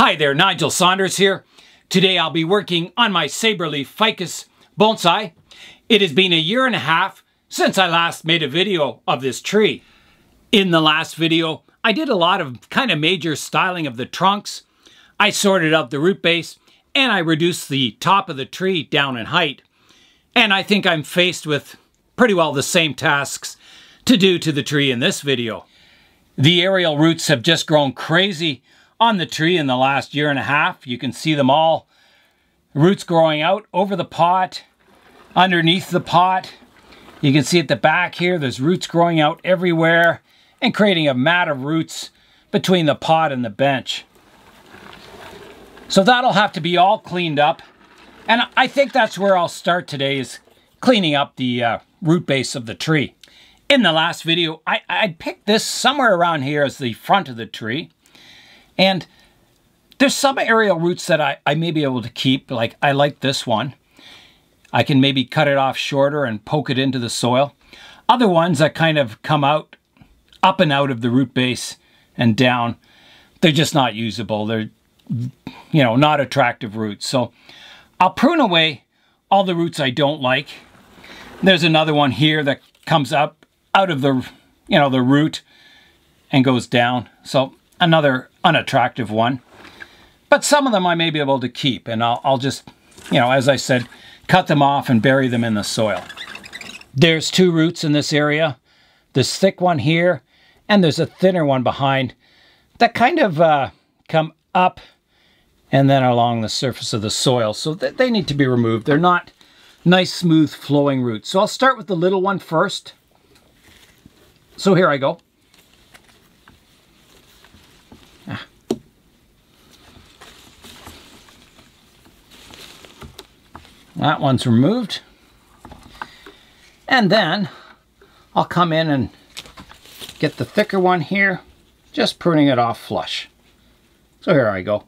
Hi there, Nigel Saunders here. Today I'll be working on my Sabre Leaf Ficus Bonsai. It has been a year and a half since I last made a video of this tree. In the last video, I did a lot of kind of major styling of the trunks. I sorted out the root base and I reduced the top of the tree down in height. And I think I'm faced with pretty well the same tasks to do to the tree in this video. The aerial roots have just grown crazy on the tree in the last year and a half. You can see them all. Roots growing out over the pot, underneath the pot. You can see at the back here, there's roots growing out everywhere and creating a mat of roots between the pot and the bench. So that'll have to be all cleaned up. And I think that's where I'll start today, is cleaning up the root base of the tree. In the last video, I picked this somewhere around here as the front of the tree. And there's some aerial roots that I may be able to keep. Like, I like this one. I can maybe cut it off shorter and poke it into the soil. Other ones that kind of come out, up and out of the root base and down, they're just not usable. They're, not attractive roots. So I'll prune away all the roots I don't like. There's another one here that comes up out of the, the root and goes down. So another unattractive one. But some of them I may be able to keep, and I'll just, as I said, cut them off and bury them in the soil. There's two roots in this area. This thick one here, and there's a thinner one behind that kind of come up and then along the surface of the soil. So they need to be removed. They're not nice, smooth, flowing roots. So I'll start with the little one first. So here I go. That one's removed. And then I'll come in and get the thicker one here, just pruning it off flush. So here I go.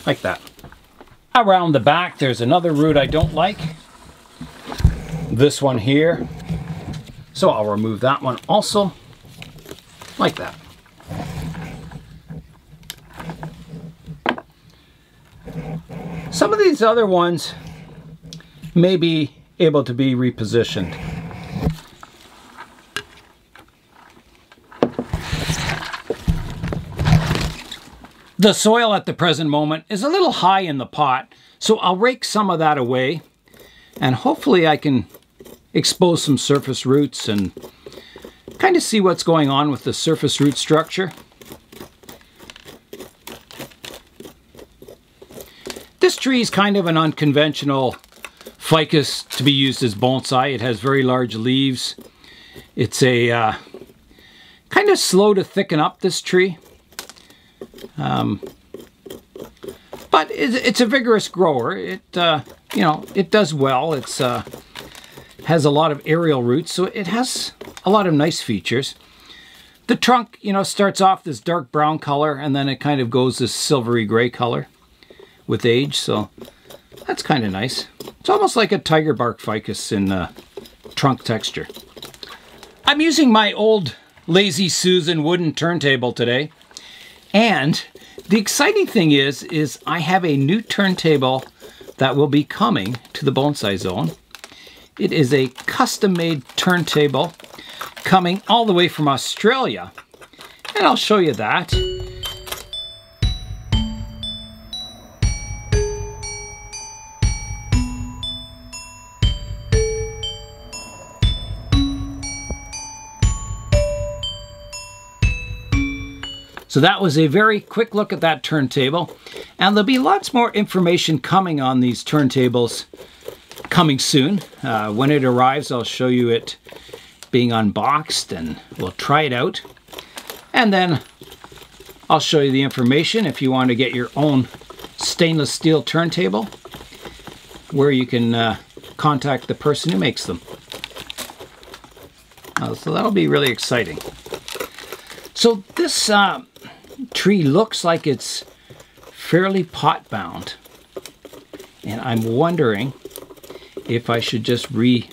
Like that. Around the back, there's another root I don't like. This one here. So I'll remove that one also. Like that. Some of these other ones may be able to be repositioned. The soil at the present moment is a little high in the pot, so I'll rake some of that away, and hopefully I can expose some surface roots and kind of see what's going on with the surface root structure. This tree is kind of an unconventional ficus to be used as bonsai. It has very large leaves. It's a kind of slow to thicken up, this tree. But it's a vigorous grower. It it does well. It's has a lot of aerial roots, so it has a lot of nice features. The trunk, starts off this dark brown color, and then it kind of goes this silvery gray color with age, so that's kind of nice. It's almost like a tiger bark ficus in trunk texture. I'm using my old Lazy Susan wooden turntable today, and the exciting thing is I have a new turntable that will be coming to the Bonsai Zone. It is a custom-made turntable coming all the way from Australia, and I'll show you that. So that was a very quick look at that turntable, and there'll be lots more information coming on these turntables coming soon. When it arrives, I'll show you it being unboxed, and we'll try it out. And then I'll show you the information if you want to get your own stainless steel turntable, where you can contact the person who makes them. So that'll be really exciting. So this tree looks like it's fairly pot bound, and I'm wondering if I should just repot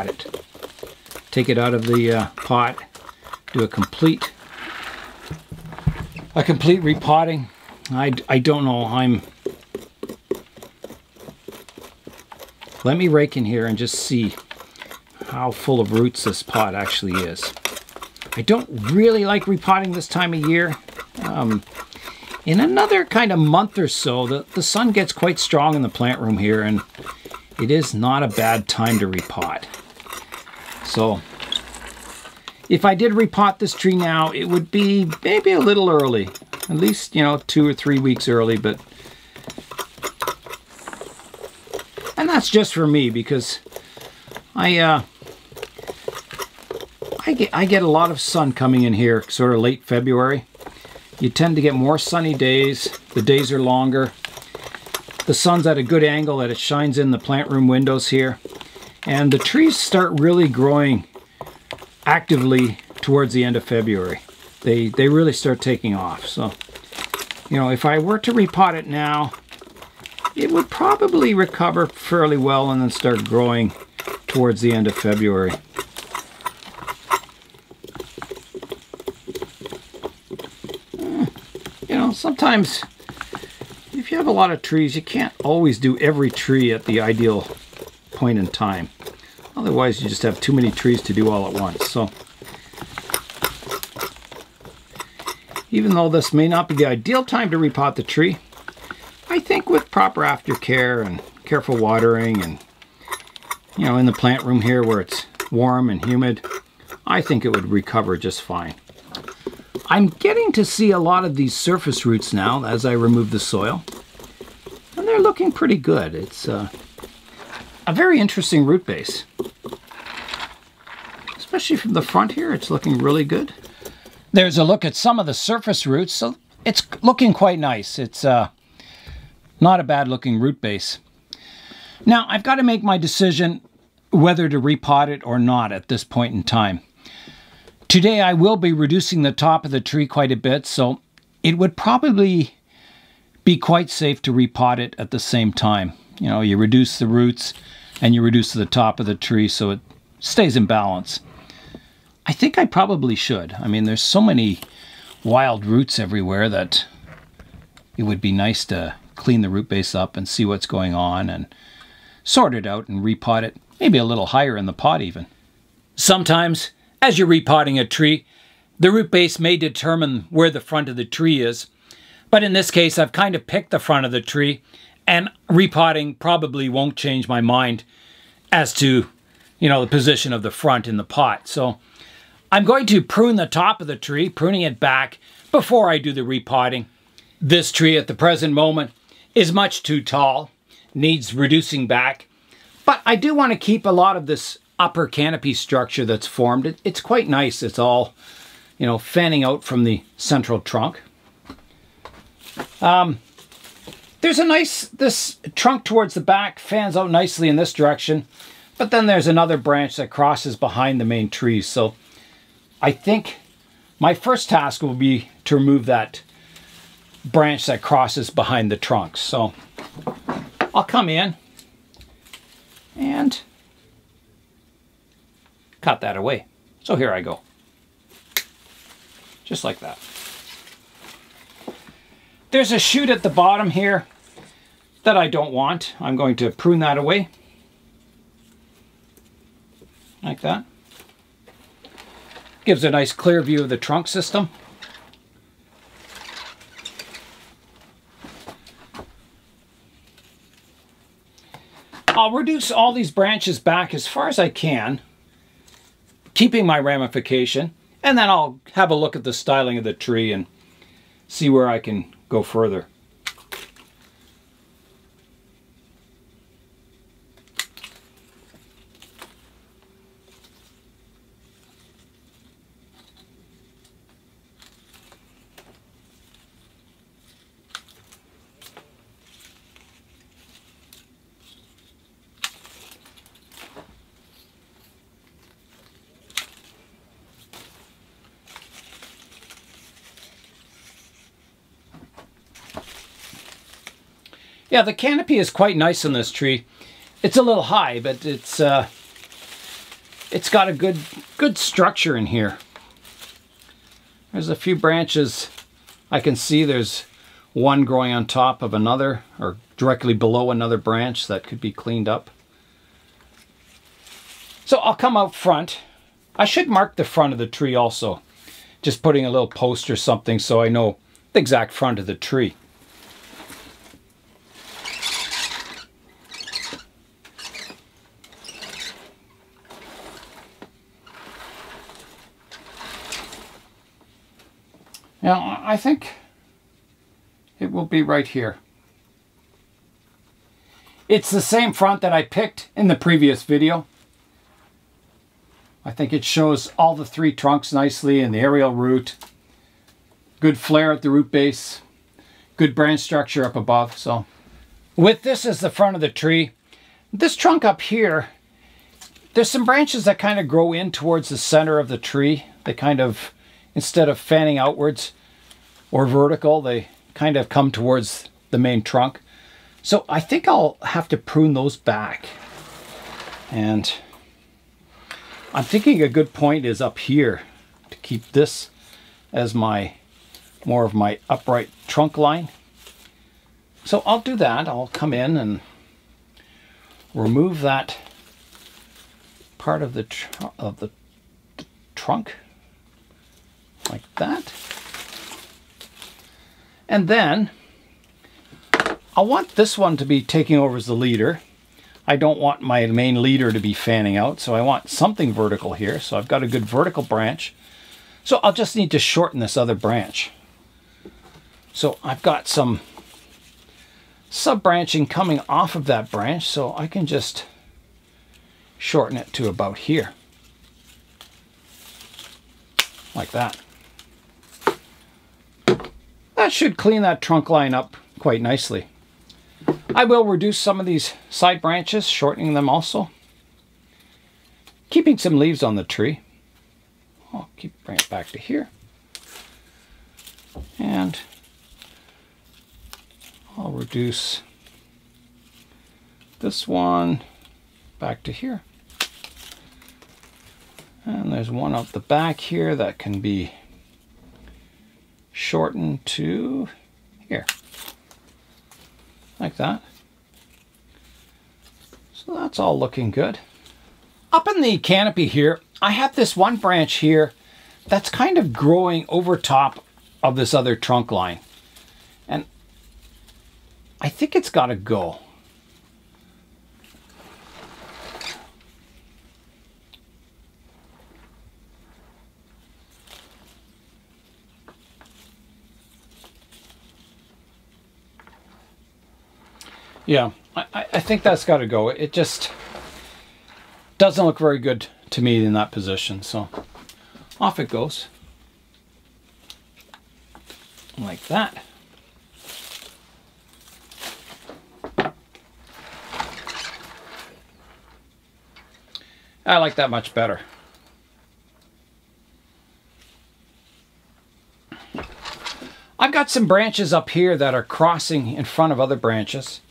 it. Take it out of the pot, do a complete a complete repotting. I don't know. Let me rake in here and just see how full of roots this pot actually is. I don't really like repotting this time of year. In another kind of month or so, the sun gets quite strong in the plant room here, and it is not a bad time to repot. So if I did repot this tree now, it would be maybe a little early. At least, 2 or 3 weeks early, but... And that's just for me, because I get a lot of sun coming in here sort of late February. You tend to get more sunny days. The days are longer. The sun's at a good angle that it shines in the plant room windows here. And the trees start really growing actively towards the end of February. They really start taking off. So, if I were to repot it now, it would probably recover fairly well and then start growing towards the end of February. Sometimes if you have a lot of trees, you can't always do every tree at the ideal point in time. Otherwise, you just have too many trees to do all at once. So, even though this may not be the ideal time to repot the tree, I think with proper aftercare and careful watering and, in the plant room here where it's warm and humid, I think it would recover just fine. I'm getting to see a lot of these surface roots now as I remove the soil, and they're looking pretty good. It's a very interesting root base. Especially from the front here, it's looking really good. There's a look at some of the surface roots, so it's looking quite nice. It's not a bad looking root base. Now, I've got to make my decision whether to repot it or not at this point in time. Today I will be reducing the top of the tree quite a bit, so it would probably be quite safe to repot it at the same time. You reduce the roots and you reduce the top of the tree so it stays in balance. I think I probably should. I mean, there's so many wild roots everywhere that it would be nice to clean the root base up and see what's going on and sort it out and repot it, maybe a little higher in the pot even. Sometimes, as you're repotting a tree, the root base may determine where the front of the tree is. But in this case, I've kind of picked the front of the tree, and repotting probably won't change my mind as to, the position of the front in the pot. So I'm going to prune the top of the tree, pruning it back before I do the repotting. This tree at the present moment is much too tall, needs reducing back, but I do want to keep a lot of this upper canopy structure that's formed. It's quite nice. It's all, fanning out from the central trunk. There's this trunk towards the back fans out nicely in this direction, but then there's another branch that crosses behind the main tree. So I think my first task will be to remove that branch that crosses behind the trunk. So I'll come in and cut that away. So here I go. Just like that. There's a shoot at the bottom here that I don't want. I'm going to prune that away. Like that. Gives a nice clear view of the trunk system. I'll reduce all these branches back as far as I can, keeping my ramification, and then I'll have a look at the styling of the tree and see where I can go further. Yeah, the canopy is quite nice on this tree. It's a little high, but it's got a good structure in here. There's a few branches I can see there's one growing on top of another, or directly below another branch that could be cleaned up. So I'll come out front. I should mark the front of the tree also. Just putting a little post or something so I know the exact front of the tree. Now, I think it will be right here. It's the same front that I picked in the previous video. I think it shows all the three trunks nicely and the aerial root. Good flare at the root base. Good branch structure up above. So, with this as the front of the tree, this trunk up here, there's some branches that kind of grow in towards the center of the tree. They kind of, instead of fanning outwards or vertical, they kind of come towards the main trunk. So I think I'll have to prune those back. And I'm thinking a good point is up here to keep this as more of my upright trunk line. So I'll do that. I'll come in and remove that part of the trunk like that. And then I want this one to be taking over as the leader. I don't want my main leader to be fanning out, so I want something vertical here. So I've got a good vertical branch. So I'll just need to shorten this other branch. So I've got some sub-branching coming off of that branch, so I can just shorten it to about here. Like that. That should clean that trunk line up quite nicely. I will reduce some of these side branches, shortening them also. Keeping some leaves on the tree. I'll bring it back to here. And I'll reduce this one back to here. And there's one out the back here that can be shortened to here. Like that. So that's all looking good. Up in the canopy here, I have this one branch here that's kind of growing over top of this other trunk line. And I think it's got to go. Yeah, I think that's got to go. It just doesn't look very good to me in that position. So off it goes. Like that. I like that much better. I've got some branches up here that are crossing in front of other branches.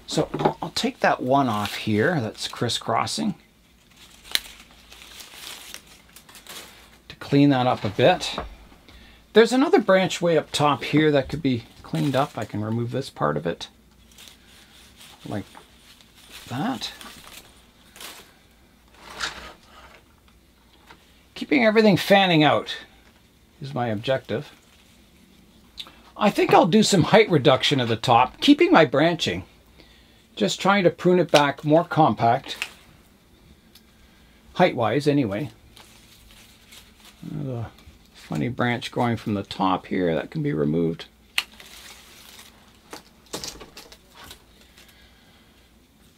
So I'll take that one off here that's crisscrossing to clean that up a bit. There's another branch way up top here that could be cleaned up. I can remove this part of it like that. Keeping everything fanning out is my objective. I think I'll do some height reduction at the top, keeping my branching. Just trying to prune it back more compact, height-wise anyway. There's a funny branch growing from the top here that can be removed.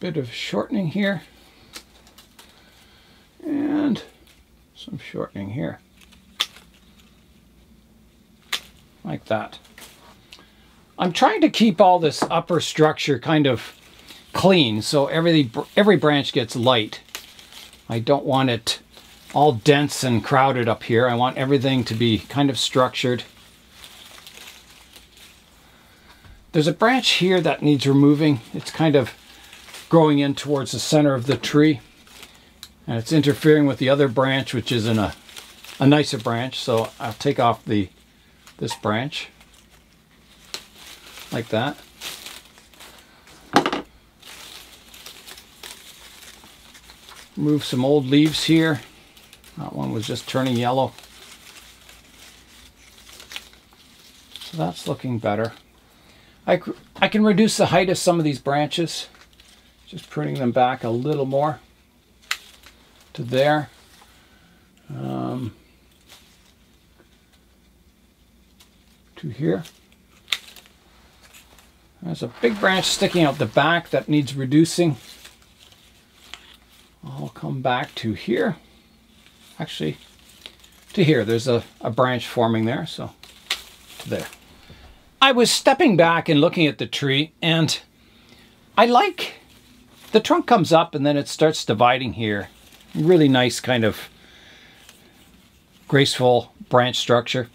Bit of shortening here. And some shortening here. Like that. I'm trying to keep all this upper structure kind of clean, so every branch gets light. I don't want it all dense and crowded up here. I want everything to be kind of structured. There's a branch here that needs removing. It's kind of growing in towards the center of the tree, and it's interfering with the other branch, which is in a nicer branch, so I'll take off this branch. like that. Remove some old leaves here. That one was just turning yellow. So that's looking better. I can reduce the height of some of these branches, just pruning them back a little more to there. To here. There's a big branch sticking out the back that needs reducing. I'll come back to here. Actually, to here. There's a branch forming there, so to there. I was stepping back and looking at the tree, and I like the trunk comes up and then it starts dividing here. Really nice kind of graceful branch structure.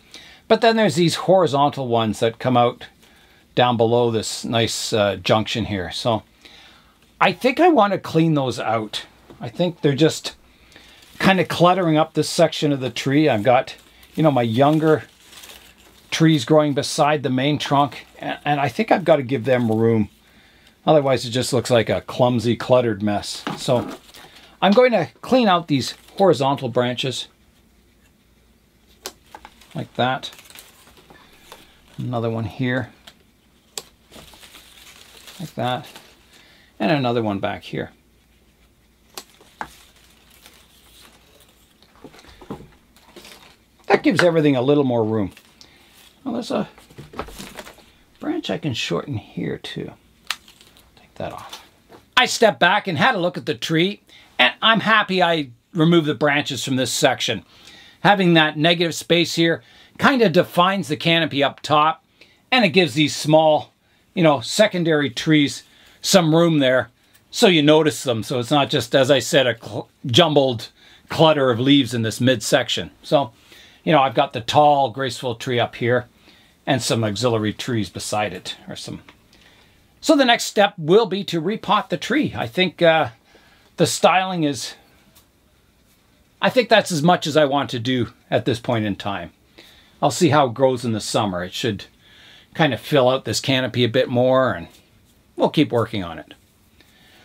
But then there's these horizontal ones that come out down below this nice junction here. So I think I want to clean those out. I think they're just kind of cluttering up this section of the tree. I've got, you know, my younger trees growing beside the main trunk, and I think I've got to give them room. Otherwise it just looks like a clumsy, cluttered mess. So I'm going to clean out these horizontal branches like that. Another one here like that, and another one back here. That gives everything a little more room. Well, there's a branch I can shorten here too. Take that off. I stepped back and had a look at the tree, and I'm happy I removed the branches from this section. Having that negative space here kind of defines the canopy up top, and it gives these small, you know, secondary trees some room there so you notice them. So it's not just, as I said, a jumbled clutter of leaves in this midsection. So, you know, I've got the tall, graceful tree up here and some auxiliary trees beside it, or some. So the next step will be to repot the tree. I think the styling is, I think that's as much as I want to do at this point in time. I'll see how it grows in the summer. It should kind of fill out this canopy a bit more, and we'll keep working on it.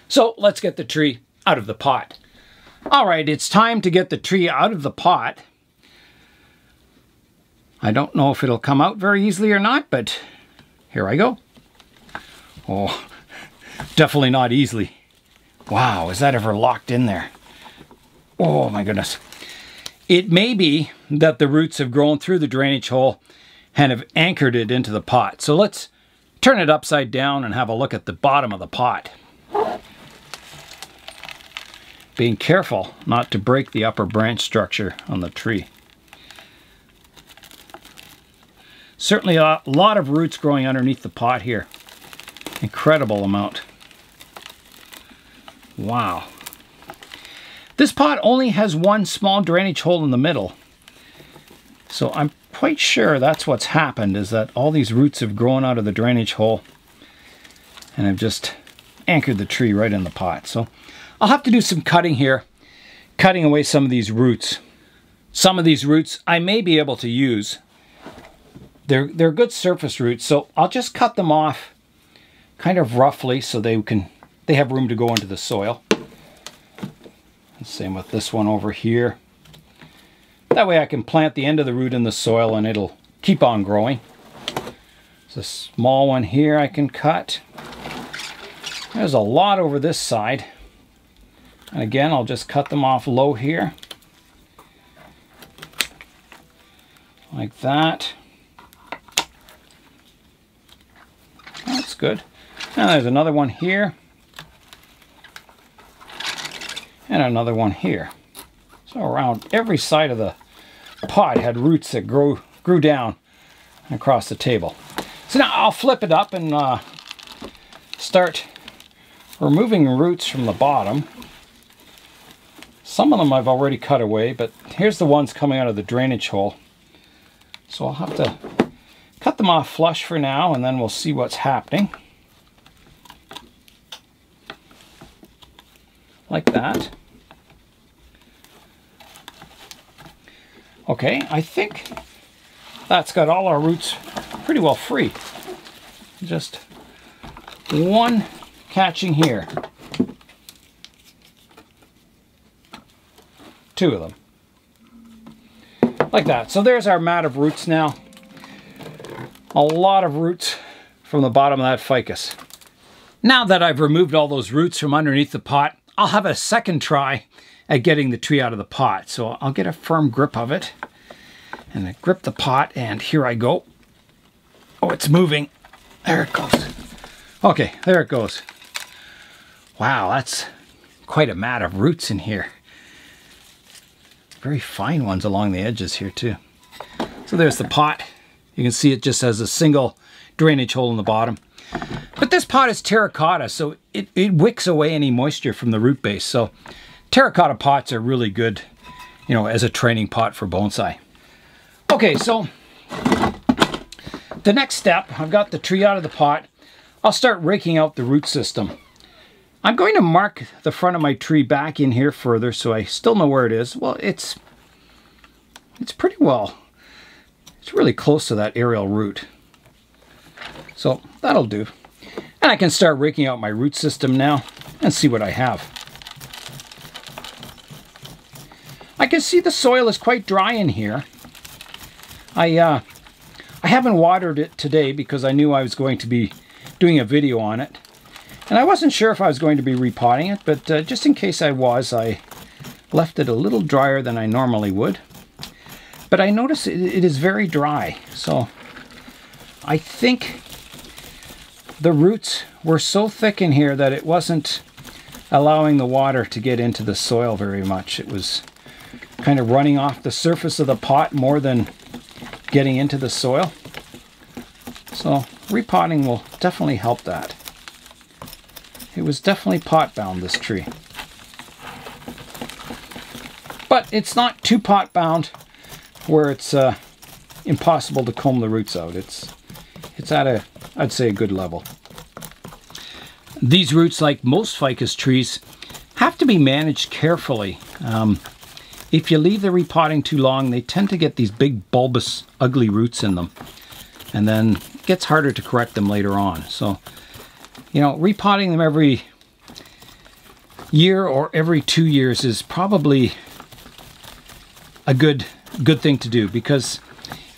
So let's get the tree out of the pot. All right, it's time to get the tree out of the pot. I don't know if it'll come out very easily or not, but here I go. Oh, definitely not easily. Wow, is that ever locked in there? Oh my goodness. It may be that the roots have grown through the drainage hole and have anchored it into the pot. So let's turn it upside down and have a look at the bottom of the pot. Being careful not to break the upper branch structure on the tree. Certainly a lot of roots growing underneath the pot here. Incredible amount. Wow. This pot only has one small drainage hole in the middle. So I'm quite sure that's what's happened, is that all these roots have grown out of the drainage hole and have just anchored the tree right in the pot. So I'll have to do some cutting here, cutting away some of these roots. Some of these roots I may be able to use. They're good surface roots, so I'll just cut them off kind of roughly so they have room to go into the soil. And same with this one over here. That way I can plant the end of the root in the soil and it'll keep on growing. There's a small one here I can cut. There's a lot over this side. And again, I'll just cut them off low here. Like that. That's good. And there's another one here. And another one here. So around every side of the pot had roots that grew down across the table. So now I'll flip it up and start removing roots from the bottom. Some of them I've already cut away, but here's the ones coming out of the drainage hole. So I'll have to cut them off flush for now, and then we'll see what's happening. Like that. Okay, I think that's got all our roots pretty well free. Just one catching here. Two of them. Like that. So there's our mat of roots now. A lot of roots from the bottom of that ficus. Now that I've removed all those roots from underneath the pot, I'll have a second try at getting the tree out of the pot. So I'll get a firm grip of it and I grip the pot, and here I go. Oh, it's moving. There it goes. Okay, there it goes. Wow, that's quite a mat of roots in here. Very fine ones along the edges here too. So there's the pot. You can see it just has a single drainage hole in the bottom. But this pot is terracotta, so it wicks away any moisture from the root base. So terracotta pots are really good, you know, as a training pot for bonsai. Okay, so the next step, I've got the tree out of the pot. I'll start raking out the root system. I'm going to mark the front of my tree back in here further so I still know where it is. Well, it's pretty well. It's really close to that aerial root. So that'll do. And I can start raking out my root system now and see what I have. I can see the soil is quite dry in here. I haven't watered it today because I knew I was going to be doing a video on it. And I wasn't sure if I was going to be repotting it, but just in case I was, I left it a little drier than I normally would. But I noticed it is very dry, so I think the roots were so thick in here that it wasn't allowing the water to get into the soil very much. It was kind of running off the surface of the pot more than getting into the soil. So repotting will definitely help that. It was definitely pot bound, this tree. But it's not too pot bound where it's impossible to comb the roots out. It's at a, I'd say, a good level. These roots, like most ficus trees, have to be managed carefully. If you leave the repotting too long, they tend to get these big bulbous ugly roots in them, and then it gets harder to correct them later on. So, you know, repotting them every year or every 2 years is probably a good thing to do, because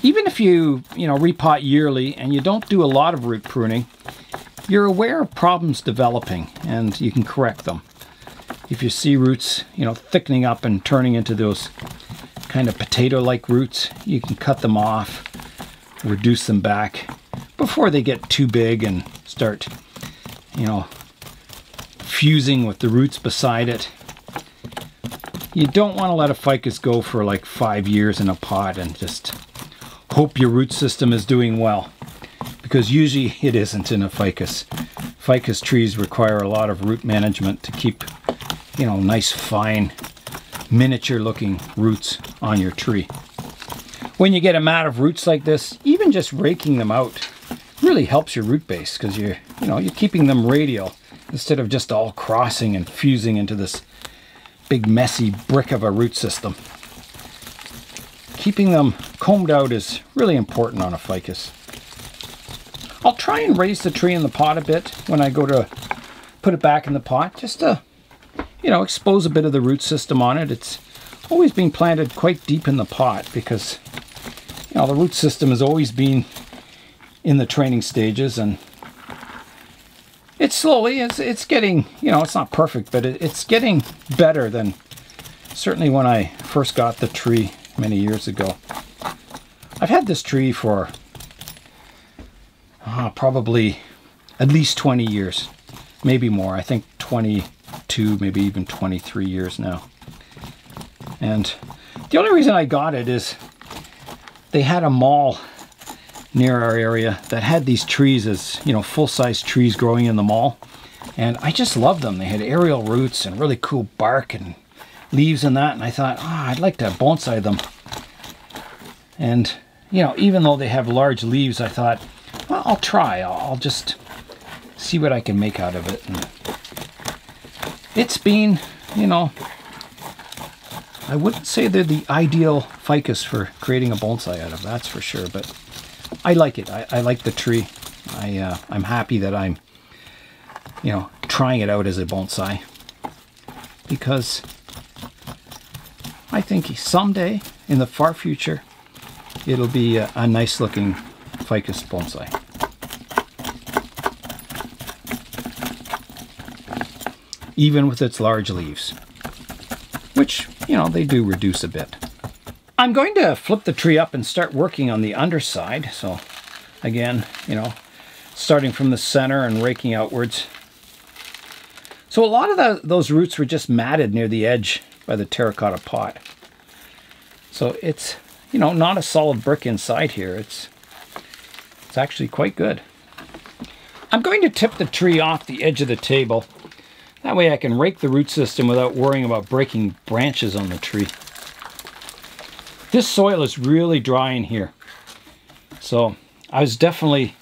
even if you repot yearly and you don't do a lot of root pruning, you're aware of problems developing and you can correct them. If you see roots, thickening up and turning into those kind of potato-like roots, you can cut them off, reduce them back before they get too big and start, fusing with the roots beside it. You don't want to let a ficus go for like 5 years in a pot and just hope your root system is doing well, because usually it isn't in a ficus. Ficus trees require a lot of root management to keep, nice, fine, miniature looking roots on your tree. When you get a mat of roots like this, even just raking them out really helps your root base, because you're keeping them radial instead of just all crossing and fusing into this big messy brick of a root system. Keeping them combed out is really important on a ficus. I'll try and raise the tree in the pot a bit when I go to put it back in the pot, just to expose a bit of the root system on it. It's always been planted quite deep in the pot because the root system has always been in the training stages, and it's slowly, it's getting, it's not perfect, but it's getting better than certainly when I first got the tree many years ago. I've had this tree for probably at least 20 years, maybe more. I think 22, maybe even 23 years now. And the only reason I got it is they had a mall near our area that had these trees as, full-size trees growing in the mall. And I just loved them. They had aerial roots and really cool bark and leaves and that. And I thought, I'd like to bonsai them. And, even though they have large leaves, I thought, well, I'll try. I'll just see what I can make out of it. And it's been, I wouldn't say they're the ideal ficus for creating a bonsai out of, that's for sure. But I like it. I like the tree. I'm happy that I'm, you know, trying it out as a bonsai, because I think someday in the far future it'll be a nice looking ficus bonsai. Even with its large leaves, which, you know, they do reduce a bit. I'm going to flip the tree up and start working on the underside. So again, you know, starting from the center and raking outwards. So a lot of those roots were just matted near the edge by the terracotta pot. So it's, you know, not a solid brick inside here. It's actually quite good. I'm going to tip the tree off the edge of the table. That way I can rake the root system without worrying about breaking branches on the tree. This soil is really dry in here. So I was definitely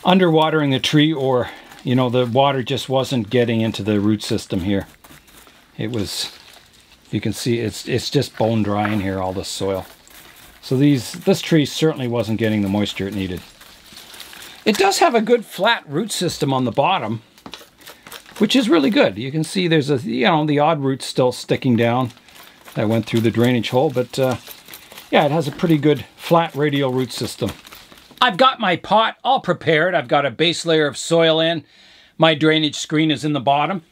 underwatering the tree, or, you know, the water just wasn't getting into the root system here. It was, you can see it's just bone dry in here, all this soil. So this tree certainly wasn't getting the moisture it needed. It does have a good flat root system on the bottom, which is really good. You can see there's a, you know, the odd roots still sticking down that went through the drainage hole, but yeah, it has a pretty good flat radial root system. I've got my pot all prepared. I've got a base layer of soil in. My drainage screen is in the bottom.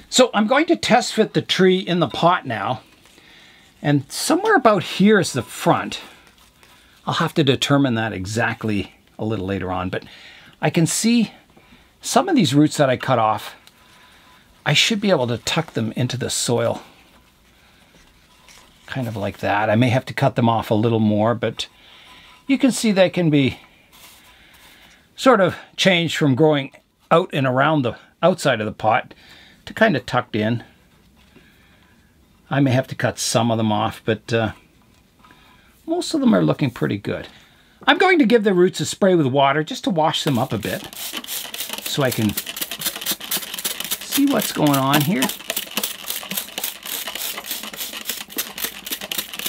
So I'm going to test fit the tree in the pot now. And somewhere about here is the front. I'll have to determine that exactly a little later on, but I can see some of these roots that I cut off. I should be able to tuck them into the soil. Kind of like that. I may have to cut them off a little more, but you can see they can be sort of changed from growing out and around the outside of the pot to kind of tucked in. I may have to cut some of them off, but most of them are looking pretty good. I'm going to give the roots a spray with water just to wash them up a bit so I can see what's going on here.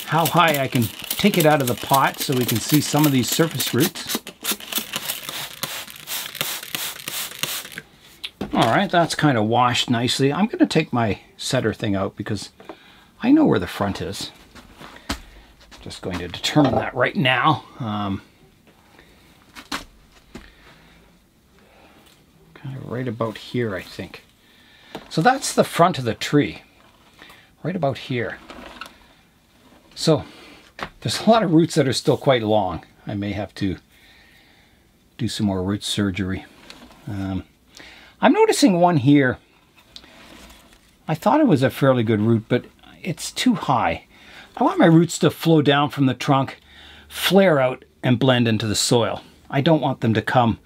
How high I can take it out of the pot so we can see some of these surface roots. All right, that's kind of washed nicely. I'm going to take my setter thing out because I know where the front is. Just going to determine that right now. Kind of right about here, I think. So that's the front of the tree, right about here. So there's a lot of roots that are still quite long. I may have to do some more root surgery. I'm noticing one here. I thought it was a fairly good root, but it's too high. I want my roots to flow down from the trunk, flare out, and blend into the soil. I don't want them to come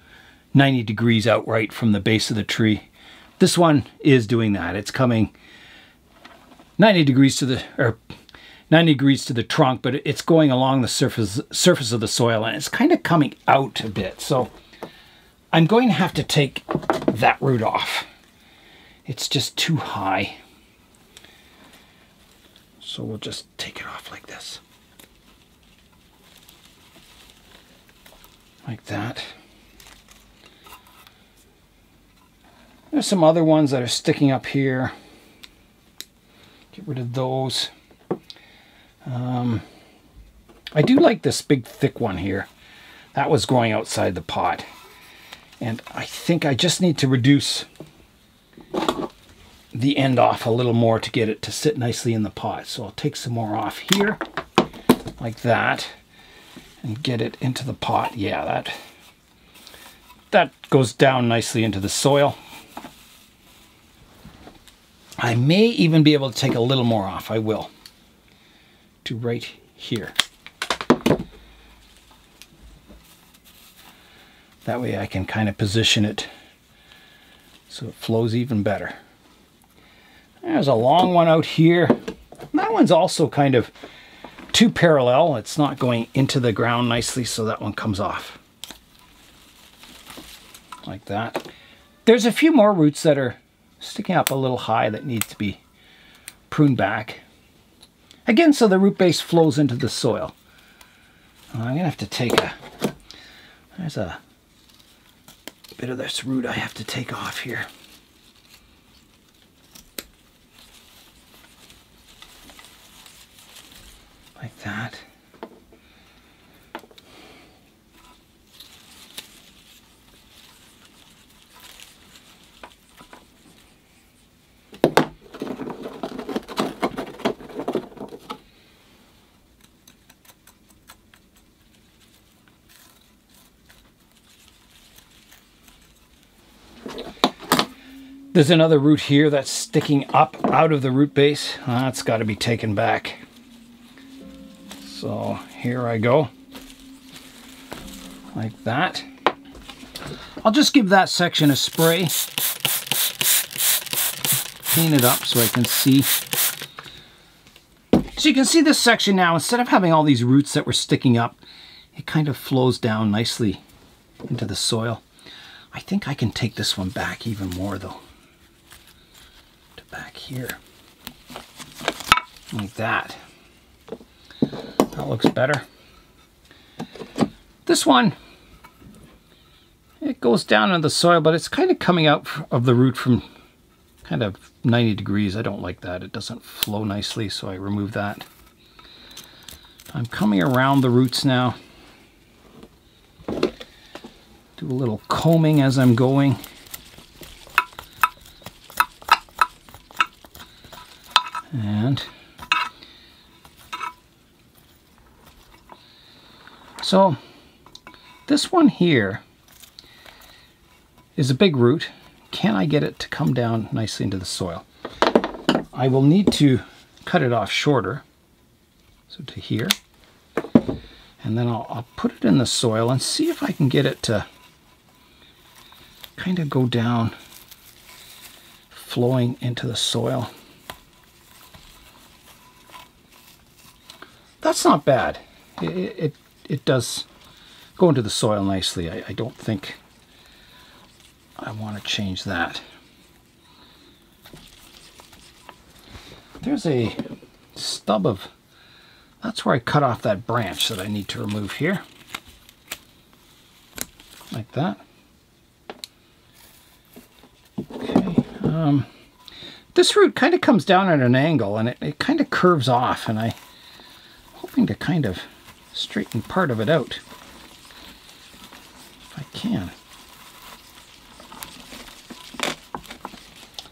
90 degrees outright from the base of the tree. This one is doing that. It's coming 90 degrees to the trunk, but it's going along the surface of the soil, and it's kind of coming out a bit. So I'm going to have to take that root off. It's just too high. So we'll just take it off like this. Like that. There's some other ones that are sticking up here. Get rid of those. I do like this big thick one here. That was growing outside the pot. And I think I just need to reduce the end off a little more to get it to sit nicely in the pot. So I'll take some more off here, like that, and get it into the pot. Yeah, that goes down nicely into the soil. I may even be able to take a little more off. I will. To right here. That way I can kind of position it so it flows even better. There's a long one out here. That one's also kind of too parallel. It's not going into the ground nicely, so that one comes off. Like that. There's a few more roots that are sticking up a little high that need to be pruned back. Again, so the root base flows into the soil. I'm going to have to take there's a bit of this root I have to take off here. Like that. There's another root here that's sticking up out of the root base. That's got to be taken back. So here I go, like that. I'll just give that section a spray, clean it up so I can see. So you can see this section now, instead of having all these roots that were sticking up, it kind of flows down nicely into the soil. I think I can take this one back even more though. To back here, like that. That looks better. This one, it goes down into the soil, but it's kind of coming out of the root from kind of 90 degrees. I don't like that. It doesn't flow nicely, so I remove that. I'm coming around the roots now. Do a little combing as I'm going. And so this one here is a big root. Can I get it to come down nicely into the soil? I will need to cut it off shorter, so to here, and then I'll put it in the soil and see if I can get it to kind of go down, flowing into the soil. That's not bad. It does go into the soil nicely. I don't think I want to change that. There's a stub of, that's where I cut off that branch that I need to remove here. Like that. Okay. This root kind of comes down at an angle and it kind of curves off, and I'm hoping to kind of straighten part of it out if I can.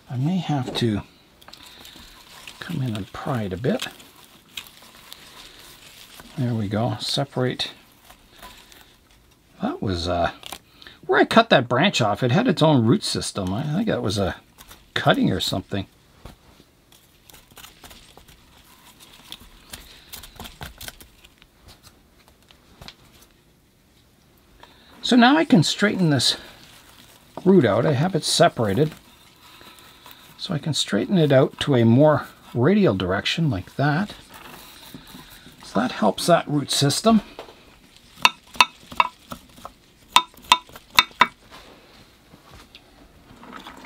I may have to come in and pry it a bit. There we go. Separate. That was where I cut that branch off. It had its own root system. I think that was a cutting or something. So now I can straighten this root out. I have it separated. So I can straighten it out to a more radial direction like that. So that helps that root system.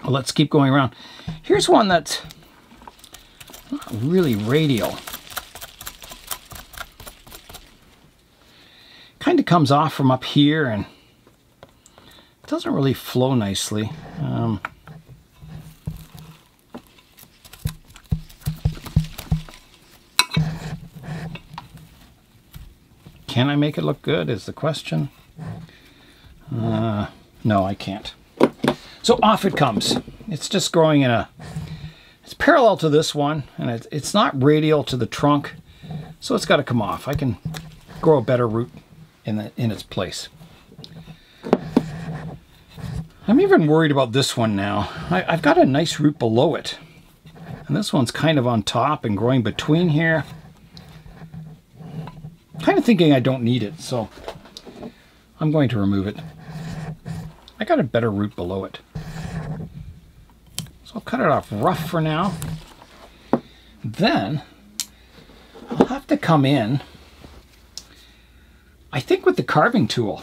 Well, let's keep going around. Here's one that's not really radial. Kind of comes off from up here and it doesn't really flow nicely. Can I make it look good is the question. No, I can't. So off it comes. It's just growing in it's parallel to this one, and it's not radial to the trunk, so it's got to come off. I can grow a better root in its place. I'm even worried about this one now. I've got a nice root below it, and this one's kind of on top and growing between here. Kind of thinking I don't need it, so I'm going to remove it. I got a better root below it. So I'll cut it off rough for now. Then I'll have to come in, I think, with the carving tool.